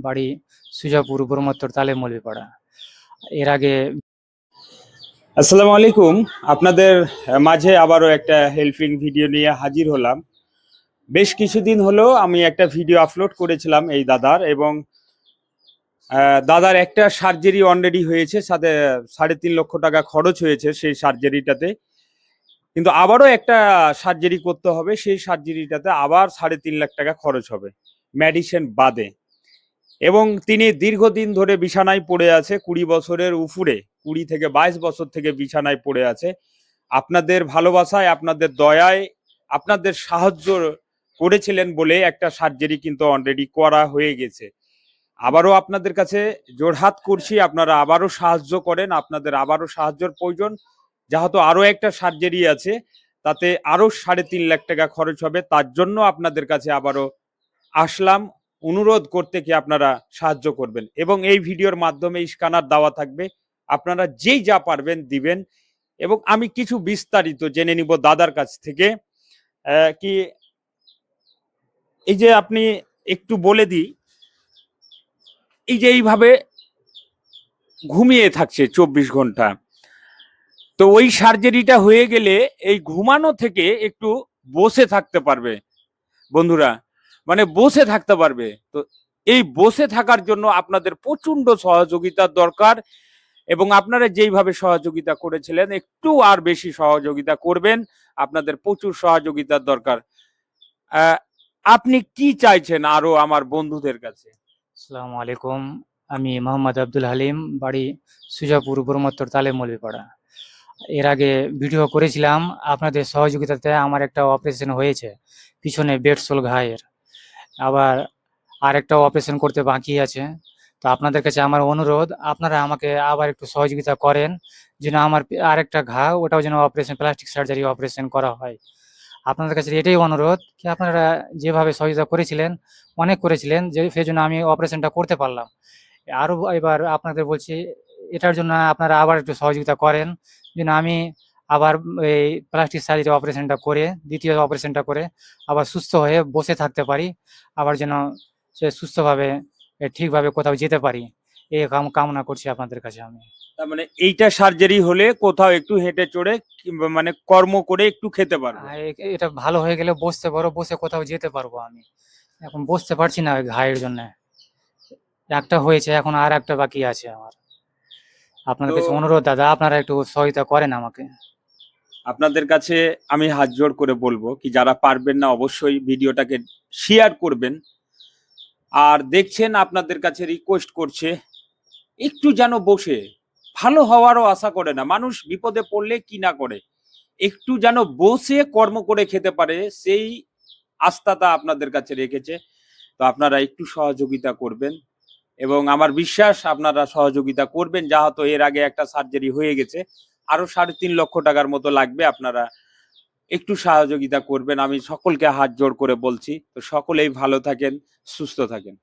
বাড়ি সুজাপুর ব্রহ্মোত্তর তালেমৌলিপাড়া। এর আগে আসসালামু আলাইকুম। আপনাদের মাঝে আবারও একটা হেল্পিং ভিডিও নিয়ে হাজির হলাম। বেশ কিছুদিন হলো আমি একটা ভিডিও আপলোড করেছিলাম এই দাদার, এবং দাদার একটা সার্জারি অলরেডি হয়েছে, সাথে 3.5 লক্ষ টাকা খরচ হয়েছে সেই সার্জারিটাতে। কিন্তু আবারও একটা সার্জারি করতে হবে, সেই সার্জারিটাতে আবার 3.5 লাখ টাকা খরচ হবে মেডিসিন বাদে। এবং তিনি দীর্ঘদিন ধরে বিছানায় পড়ে আছে, 20 বছরের উপরে, 20 থেকে 22 বছর থেকে বিছানায় পড়ে আছে। আপনাদের ভালোবাসায়, আপনাদের দয়ায়, আপনাদের সাহায্য করেছিলেন বলে একটা সার্জারি কিন্তু অলরেডি করা হয়ে গেছে। আবারও আপনাদের কাছে জোড়হাত করছি, আপনারা আবারও সাহায্য করেন। আপনাদের আবারও সাহায্যের প্রয়োজন, যেহেতু আরও একটা সার্জারি আছে, তাতে আরও 3.5 লাখ টাকা খরচ হবে। তার জন্য আপনাদের কাছে আবারও আসলাম অনুরোধ করতে কি আপনারা সাহায্য করবেন। এবং এই ভিডিওর মাধ্যমে স্ক্যানার দেওয়া থাকবে, আপনারা যেই যা পারবেন দিবেন। এবং আমি কিছু বিস্তারিত জেনে নিব দাদার কাছ থেকে। কি এই যে আপনি একটু বলে দিই, এই যে এইভাবে ঘুমিয়ে থাকছে 24 ঘন্টা, তো ওই সার্জারিটা হয়ে গেলে এই ঘুমানো থেকে একটু বসে থাকতে পারবে বন্ধুরা, মানে বসে থাকতে পারবে। তো এই বসে থাকার জন্য আপনাদের প্রচন্ড সহযোগিতার দরকার, এবং আপনারা যেইভাবে সহযোগিতা করেছিলেন একটু আর বেশি সহযোগিতা করবেন। আপনাদের প্রচুর সহযোগিতার দরকার। আপনি কি চাইছেন আরো আমার বন্ধুদের কাছে? আসসালামু আলাইকুম, আমি মোহাম্মদ আব্দুল হালিম, বাড়ি সুজাপুর ব্রহ্মোত্তর তালেমৌলিপাড়া। এর আগে ভিডিও করেছিলাম, আপনাদের সহযোগিতাতে আমার একটা অপারেশন হয়েছে পিছনে বেডসোল ঘায়ের। আবার আরেকটা অপারেশন করতে বাকি আছে। তো আপনাদের কাছে আমার অনুরোধ, আপনারা আমাকে আবার একটু সহযোগিতা করেন, যেন আমার আরেকটা ঘা, ওটাও যেন অপারেশন, প্লাস্টিক সার্জারি অপারেশন করা হয়। আপনাদের কাছে এটাই অনুরোধ কি আপনারা যেভাবে সহযোগিতা করেছিলেন, অনেক করেছিলেন, যে সেজন্য আমি অপারেশনটা করতে পারলাম। আরও এবার আপনাদের বলছি, এটার জন্য আপনারা আবার একটু সহযোগিতা করেন, যেন আমি আবার এই প্লাস্টিক সার্জারি অপারেশনটা করে, দ্বিতীয় অপারেশনটা করে আবার সুস্থ হয়ে বসে থাকতে পারি, আবার যেন সে সুস্থভাবে ঠিকভাবে কোথাও যেতে পারি। এই কামনা করছি আপনাদের কাছে আমি। তার মানে এইটা সার্জারি হলে কোথাও একটু হেঁটে চড়ে কিংবা মানে কর্ম করে একটু খেতে পারবে। এটা ভালো হয়ে গেলে বসতে পারো, বসে কোথাও যেতে পারবো। আমি এখন বসতে পারছি না ওই ঘায়ের জন্য। একটা হয়েছে, এখন আর একটা বাকি আছে আমার। আপনাদের তো কাছে অনুরোধ দাদা, আপনারা একটু সহায়তা করেন আমাকে। আপনাদের কাছে আমি হাত জোড় করে বলবো কি, যারা পারবেন না অবশ্যই ভিডিওটাকে শেয়ার করবেন। আর দেখছেন, আপনাদের কাছে রিকোয়েস্ট করছে একটু যেন বসে, ভালো হওয়ারও আশা করে না মানুষ, বিপদে পড়লে কি না করে, একটু যেন বসে কর্ম করে খেতে পারে, সেই আস্থাটা আপনাদের কাছে রেখেছে। তো আপনারা একটু সহযোগিতা করবেন, এবং আমার বিশ্বাস আপনারা সহযোগিতা করবেন। যেহেতু এর আগে একটা সার্জারি হয়ে গেছে, আরো 3.5 লক্ষ টাকার মতো লাগবে। আপনারা একটু সহযোগিতা করবেন, আমি সকলকে হাত জোড় করে বলছি। তো সকলেই ভালো থাকেন, সুস্থ থাকেন।